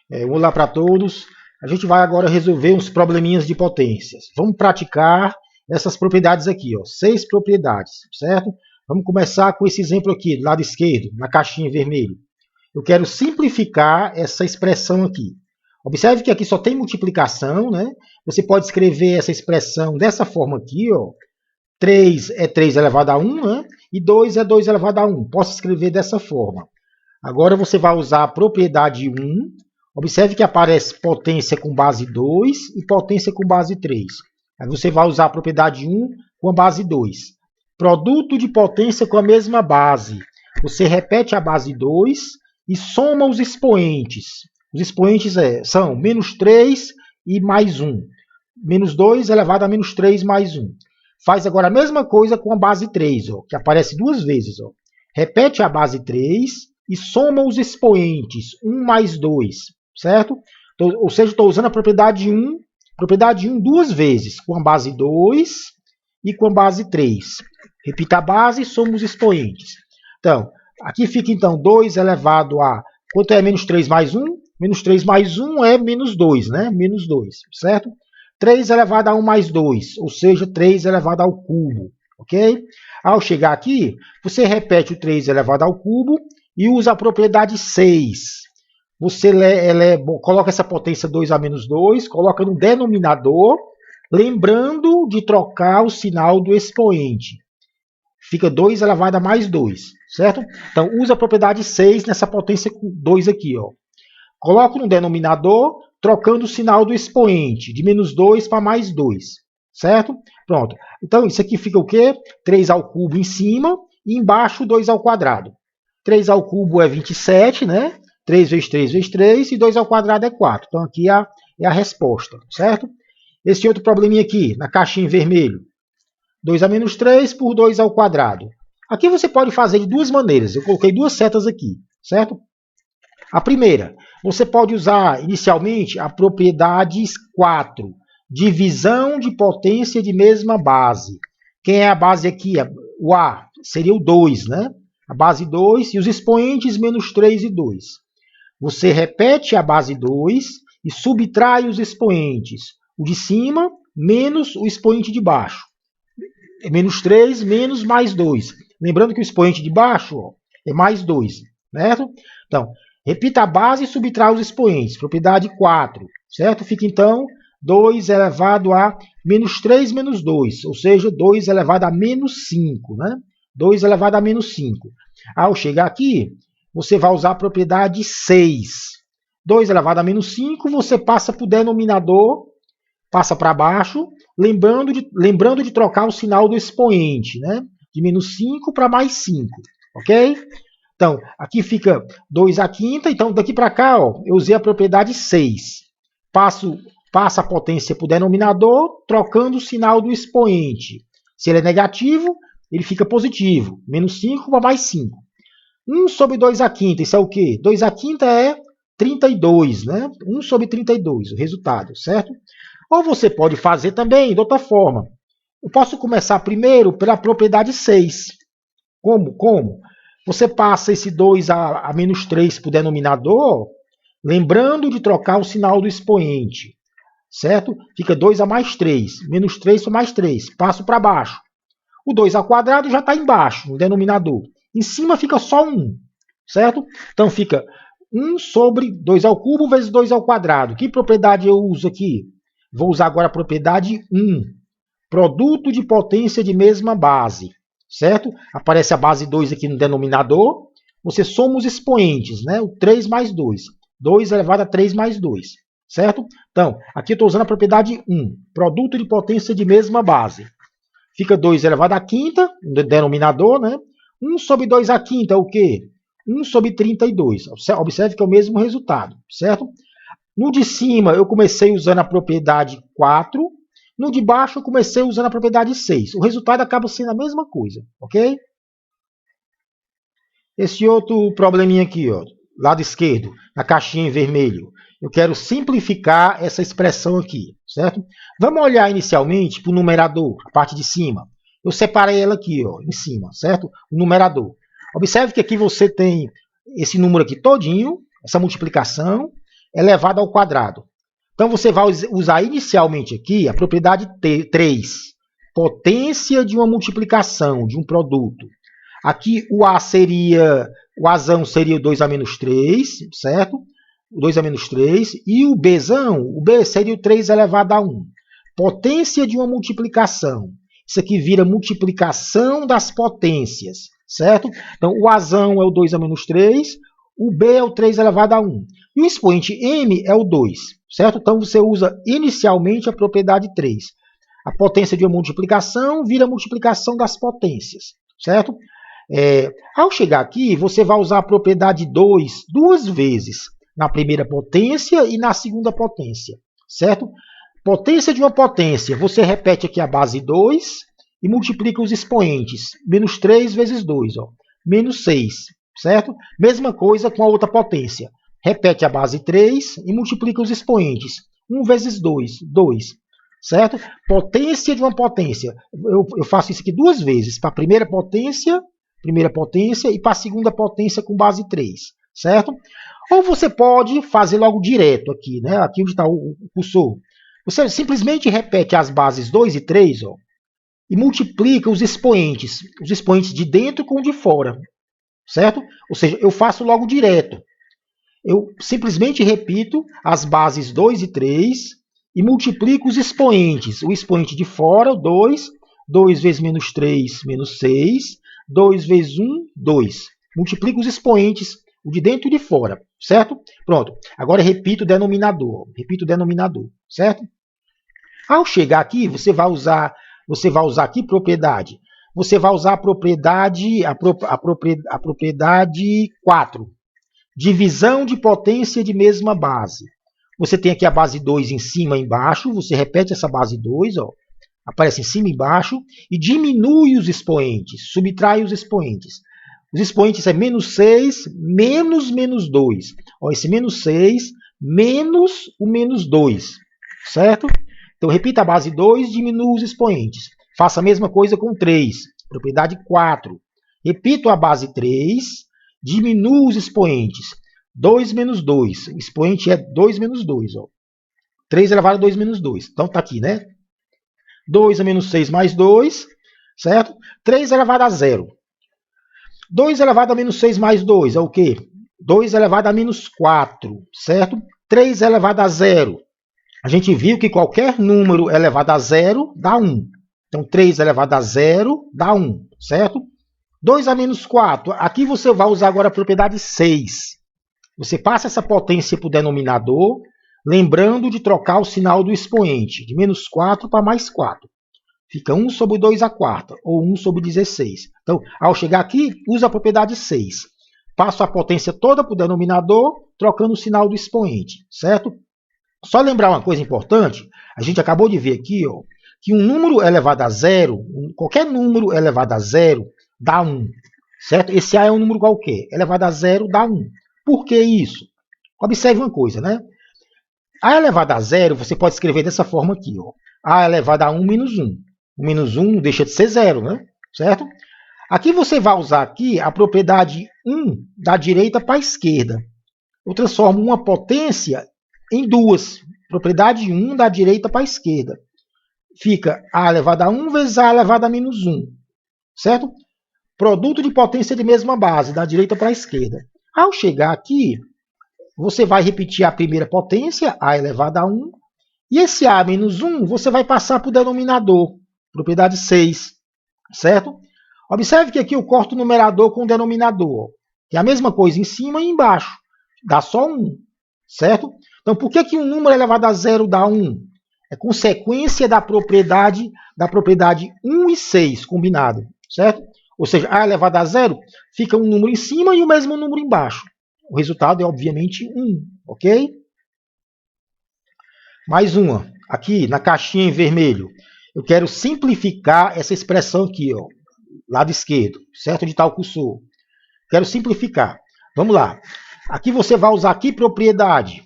Olá para todos. A gente vai agora resolver uns probleminhas de potências. Vamos praticar essas propriedades aqui, ó, 6 propriedades, certo? Vamos começar com esse exemplo aqui, do lado esquerdo, na caixinha vermelha. Eu quero simplificar essa expressão aqui. Observe que aqui só tem multiplicação, né? Você pode escrever essa expressão dessa forma aqui, ó. 3 é 3 elevado a 1, né? E 2 é 2 elevado a 1. Posso escrever dessa forma. Agora você vai usar a propriedade 1. Observe que aparece potência com base 2 e potência com base 3. Aí você vai usar a propriedade 1 com a base 2. Produto de potência com a mesma base. Você repete a base 2 e soma os expoentes. Os expoentes são menos 3 e mais 1. Menos 2 elevado a menos 3 mais 1. Faz agora a mesma coisa com a base 3, ó, que aparece duas vezes. Ó. Repete a base 3 e soma os expoentes, 1 mais 2, certo? Então, ou seja, estou usando a propriedade 1 duas vezes, com a base 2 e com a base 3. Repita a base e soma os expoentes. Então, aqui fica então 2 elevado a... Quanto é menos 3 mais 1? Menos 3 mais 1 é menos 2, né? Menos 2, certo? 3 elevado a 1 mais 2, ou seja, 3 elevado ao cubo, ok? Ao chegar aqui, você repete o 3 elevado ao cubo e usa a propriedade 6. Você coloca essa potência 2 a menos 2, coloca no denominador, lembrando de trocar o sinal do expoente. Fica 2 elevado a mais 2, certo? Então, usa a propriedade 6 nessa potência 2 aqui, ó. Coloco no denominador, trocando o sinal do expoente, de menos 2 para mais 2, certo? Pronto. Então, isso aqui fica o quê? 3 ao cubo em cima e embaixo 2 ao quadrado. 3 ao cubo é 27, né? 3 vezes 3 vezes 3 e 2 ao quadrado é 4. Então, aqui é a resposta, certo? Esse outro probleminha aqui, na caixinha em vermelho. 2 a menos 3 por 2 ao quadrado. Aqui você pode fazer de duas maneiras. Eu coloquei duas setas aqui, certo? A primeira, você pode usar inicialmente a propriedade 4, divisão de potência de mesma base. Quem é a base aqui? O A seria o 2, né? A base 2 e os expoentes menos 3 e 2. Você repete a base 2 e subtrai os expoentes. O de cima menos o expoente de baixo. É menos 3 menos mais 2. Lembrando que o expoente de baixo, ó, é mais 2, certo? Então, repita a base e subtrai os expoentes. Propriedade 4, certo? Fica então 2 elevado a menos 3 menos 2, ou seja, 2 elevado a menos 5, né? 2 elevado a menos 5. Ao chegar aqui, você vai usar a propriedade 6. 2 elevado a menos 5, você passa para o denominador, passa para baixo, lembrando de trocar o sinal do expoente, né? De menos 5 para mais 5, ok? Então, aqui fica 2 à quinta. Então, daqui para cá, ó, eu usei a propriedade 6. Passa a potência para o denominador, trocando o sinal do expoente. Se ele é negativo, ele fica positivo. Menos 5 para mais 5. 1 sobre 2 à quinta, isso é o quê? 2 à quinta é 32, né? 1 sobre 32, o resultado, certo? Ou você pode fazer também de outra forma. Eu posso começar primeiro pela propriedade 6. Como? Você passa esse 2 a menos 3 para o denominador, lembrando de trocar o sinal do expoente, certo? Fica 2 a mais 3, menos 3 para mais 3, passo para baixo. O 2 ao quadrado já está embaixo, no denominador. Em cima fica só 1, certo? Então fica 1 sobre 2 ao cubo vezes 2 ao quadrado. Que propriedade eu uso aqui? Vou usar agora a propriedade 1, produto de potência de mesma base. Certo? Aparece a base 2 aqui no denominador. Você soma os expoentes, né? O 3 mais 2. 2 elevado a 3 mais 2. Certo? Então, aqui eu estou usando a propriedade 1. Produto de potência de mesma base. Fica 2 elevado à quinta, no denominador, né? 1 sobre 2 à quinta é o quê? 1 sobre 32. Observe que é o mesmo resultado. Certo? No de cima, eu comecei usando a propriedade 4. No de baixo, eu comecei usando a propriedade 6. O resultado acaba sendo a mesma coisa, ok? Esse outro probleminha aqui, ó, lado esquerdo, na caixinha em vermelho. Eu quero simplificar essa expressão aqui, certo? Vamos olhar inicialmente para o numerador, a parte de cima. Eu separei ela aqui, ó, em cima, certo? O numerador. Observe que aqui você tem esse número aqui todinho, essa multiplicação, elevado ao quadrado. Então você vai usar inicialmente aqui a propriedade 3, potência de uma multiplicação de um produto. Aqui o Azão seria o 2A menos 3, certo? O 2A menos 3. E o B seria o 3 elevado a 1. Potência de uma multiplicação. Isso aqui vira multiplicação das potências, certo? Então o Azão é o 2A menos 3, o B é o 3 elevado a 1. E o expoente M é o 2, certo? Então você usa inicialmente a propriedade 3. A potência de uma multiplicação vira multiplicação das potências, certo? Ao chegar aqui, você vai usar a propriedade 2 duas vezes, na primeira potência e na segunda potência, certo? Potência de uma potência, você repete aqui a base 2 e multiplica os expoentes. Menos 3 vezes 2, ó, menos 6, certo? Mesma coisa com a outra potência. Repete a base 3 e multiplica os expoentes. 1 vezes 2, 2, certo? Potência de uma potência. Eu faço isso aqui duas vezes, para a primeira potência e para a segunda potência com base 3, certo? Ou você pode fazer logo direto aqui, né? Aqui onde está o cursor. Você simplesmente repete as bases 2 e 3, ó, e multiplica os expoentes de dentro com o de fora, certo? Ou seja, eu faço logo direto. Eu simplesmente repito as bases 2 e 3 e multiplico os expoentes. O expoente de fora, o 2, 2 vezes menos 3, menos 6, 2 vezes 1, 2. Multiplico os expoentes, o de dentro e de fora, certo? Pronto. Agora repito o denominador, certo? Ao chegar aqui, você vai usar aqui propriedade. Você vai usar a propriedade 4. Divisão de potência de mesma base. Você tem aqui a base 2 em cima e embaixo, você repete essa base 2, ó, aparece em cima e embaixo, e diminui os expoentes, subtrai os expoentes. Os expoentes é menos 6 menos menos 2. Ó, esse menos 6 menos o menos 2, certo? Então, repita a base 2, diminua os expoentes. Faça a mesma coisa com 3, propriedade 4. Repito a base 3, diminua os expoentes. 2 menos 2, o expoente é 2 menos 2. Ó. 3 elevado a 2 menos 2. Então, está aqui, né? 2 a menos 6 mais 2, certo? 3 elevado a 0. 2 elevado a menos 6 mais 2 é o quê? 2 elevado a menos 4, certo? 3 elevado a 0. A gente viu que qualquer número elevado a 0 dá 1. Então, 3 elevado a 0 dá 1, certo? 2 a menos 4. Aqui você vai usar agora a propriedade 6. Você passa essa potência para o denominador, lembrando de trocar o sinal do expoente, de menos 4 para mais 4. Fica 1 sobre 2 a quarta, ou 1 sobre 16. Então, ao chegar aqui, usa a propriedade 6. Passo a potência toda para o denominador, trocando o sinal do expoente, certo? Só lembrar uma coisa importante, a gente acabou de ver aqui, ó, que um número elevado a 0, qualquer número elevado a 0, dá 1, certo? Esse A é um número qualquer, elevado a 0 dá 1. Por que isso? Observe uma coisa, né? A elevado a 0, você pode escrever dessa forma aqui, ó. A elevado a 1 menos 1. O menos 1 não deixa de ser 0, né? Certo? Aqui você vai usar aqui a propriedade 1 da direita para a esquerda. Eu transformo uma potência em duas. Propriedade 1 da direita para a esquerda. Fica A elevado a 1 vezes A elevado a menos 1. Certo? Produto de potência de mesma base, da direita para a esquerda. Ao chegar aqui, você vai repetir a primeira potência, A elevado a 1. E esse A menos 1, você vai passar para o denominador. Propriedade 6. Certo? Observe que aqui eu corto o numerador com o denominador. Que é a mesma coisa em cima e embaixo. Dá só 1. Certo? Então, por que um número elevado a 0 dá 1? É consequência da propriedade 1 e 6 combinado. Certo? Ou seja, A elevado a 0 fica um número em cima e o mesmo número embaixo. O resultado é, obviamente, 1. Ok? Mais uma. Aqui, na caixinha em vermelho. Eu quero simplificar essa expressão aqui, ó, lado esquerdo, certo? Onde está o cursor. Quero simplificar. Vamos lá. Aqui você vai usar aqui propriedade.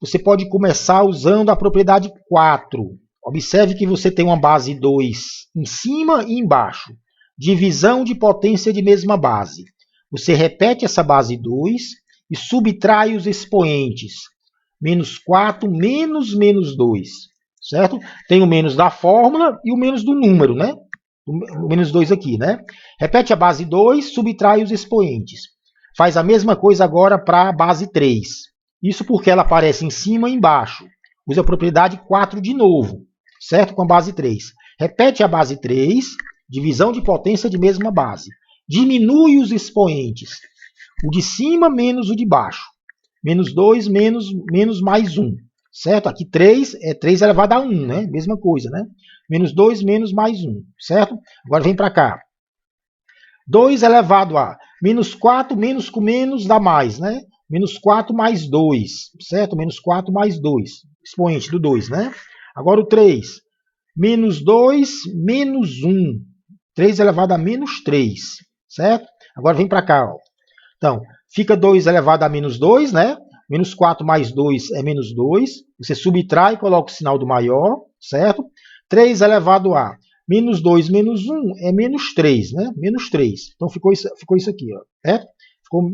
Você pode começar usando a propriedade 4. Observe que você tem uma base 2 em cima e embaixo. Divisão de potência de mesma base. Você repete essa base 2 e subtrai os expoentes. menos 4 menos menos 2, certo? Tem o menos da fórmula e o menos do número, né? O menos 2 aqui, né? Repete a base 2, subtrai os expoentes. Faz a mesma coisa agora para a base 3. Isso porque ela aparece em cima e embaixo. Usa a propriedade 4 de novo, certo? Com a base 3. Repete a base 3, divisão de potência de mesma base. Diminui os expoentes. O de cima menos o de baixo. Menos 2 menos mais 1. Certo? Aqui 3 é 3 elevado a 1, né? Mesma coisa, né? Menos 2 menos mais 1. Certo? Agora vem para cá. 2 elevado a menos 4 menos com menos dá mais, né? Menos 4 mais 2. Certo? Menos 4 mais 2. Expoente do 2, né? Agora o 3. Menos 2 menos 1. 3 elevado a menos 3. Certo? Agora vem para cá, ó. Então, fica 2 elevado a menos 2, né? Menos 4 mais 2 é menos 2. Você subtrai e coloca o sinal do maior, certo? 3 elevado a menos 2 menos 1 é menos 3, né? Menos 3. Então, ficou isso aqui, ó. Certo?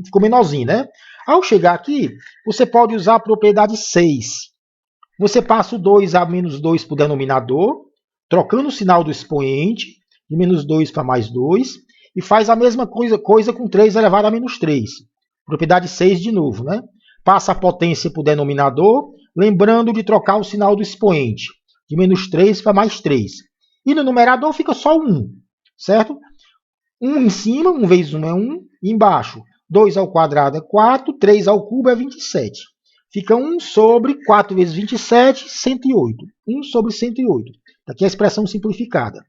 Ficou menorzinho, né? Ao chegar aqui, você pode usar a propriedade 6. Você passa o 2 a menos 2 para o denominador, trocando o sinal do expoente, de menos 2 para mais 2, e faz a mesma coisa com 3 elevado a menos 3. Propriedade 6 de novo, né? Passa a potência para o denominador, lembrando de trocar o sinal do expoente, de menos 3 para mais 3. E no numerador fica só 1, certo? 1 em cima, 1 vezes 1 é 1, e embaixo, 2 ao quadrado é 4, 3 ao cubo é 27. Fica 1 sobre 4 vezes 27, 108. 1 sobre 108. Aqui é a expressão simplificada.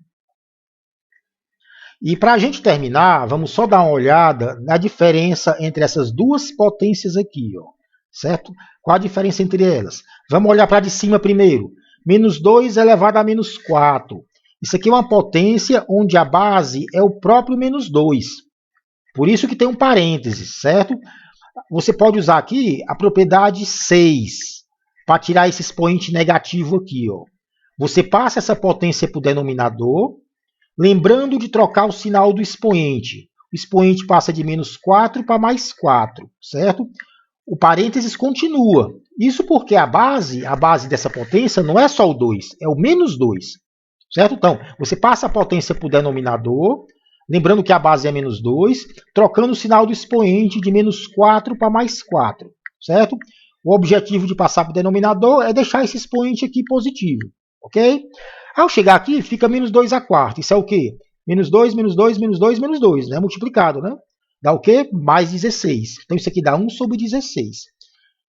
E para a gente terminar, vamos só dar uma olhada na diferença entre essas duas potências aqui, ó, certo? Qual a diferença entre elas? Vamos olhar para de cima primeiro. Menos 2 elevado a menos 4. Isso aqui é uma potência onde a base é o próprio menos 2. Por isso que tem um parênteses, certo? Você pode usar aqui a propriedade 6 para tirar esse expoente negativo aqui, ó. Você passa essa potência para o denominador, lembrando de trocar o sinal do expoente. O expoente passa de menos 4 para mais 4, certo? O parênteses continua. Isso porque a base dessa potência não é só o 2, é o menos 2. Certo? Então, você passa a potência para o denominador, lembrando que a base é menos 2, trocando o sinal do expoente de menos 4 para mais 4. Certo? O objetivo de passar para o denominador é deixar esse expoente aqui positivo. Ok? Ao chegar aqui, fica menos 2 a quarta. Isso é o quê? Menos 2, menos 2, menos 2, menos 2, né? Multiplicado, né? Dá o quê? Mais 16. Então, isso aqui dá 1 sobre 16.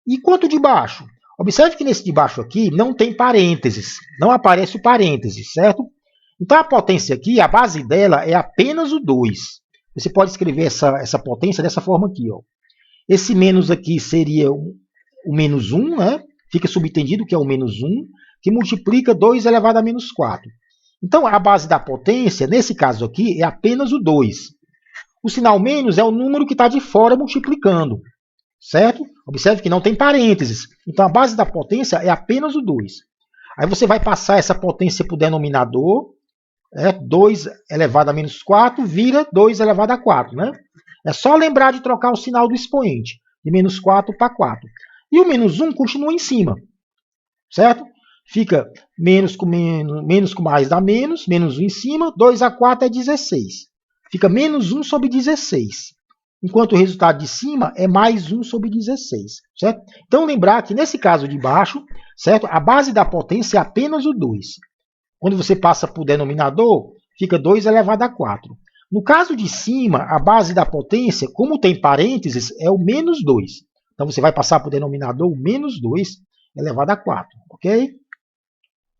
E quanto de baixo? Observe que nesse de baixo aqui não tem parênteses. Não aparece o parênteses, certo? Então, a potência aqui, a base dela é apenas o 2. Você pode escrever essa potência dessa forma aqui, ó. Esse menos aqui seria o menos 1, né? Fica subentendido que é o menos 1, que multiplica 2 elevado a menos 4. Então, a base da potência, nesse caso aqui, é apenas o 2. O sinal menos é o número que está de fora multiplicando, certo? Observe que não tem parênteses. Então, a base da potência é apenas o 2. Aí você vai passar essa potência para o denominador, 2 elevado a menos 4 vira 2 elevado a 4, né? É só lembrar de trocar o sinal do expoente, de menos 4 para 4. E o menos 1 continua em cima, certo? Fica menos com mais dá menos 1 em cima, 2 a 4 é 16. Fica menos 1 sobre 16. Enquanto o resultado de cima é mais 1 sobre 16. Certo? Então, lembrar que nesse caso de baixo, certo? A base da potência é apenas o 2. Quando você passa para o denominador, fica 2 elevado a 4. No caso de cima, a base da potência, como tem parênteses, é o menos 2. Então, você vai passar para o denominador o menos 2 elevado a 4. Ok?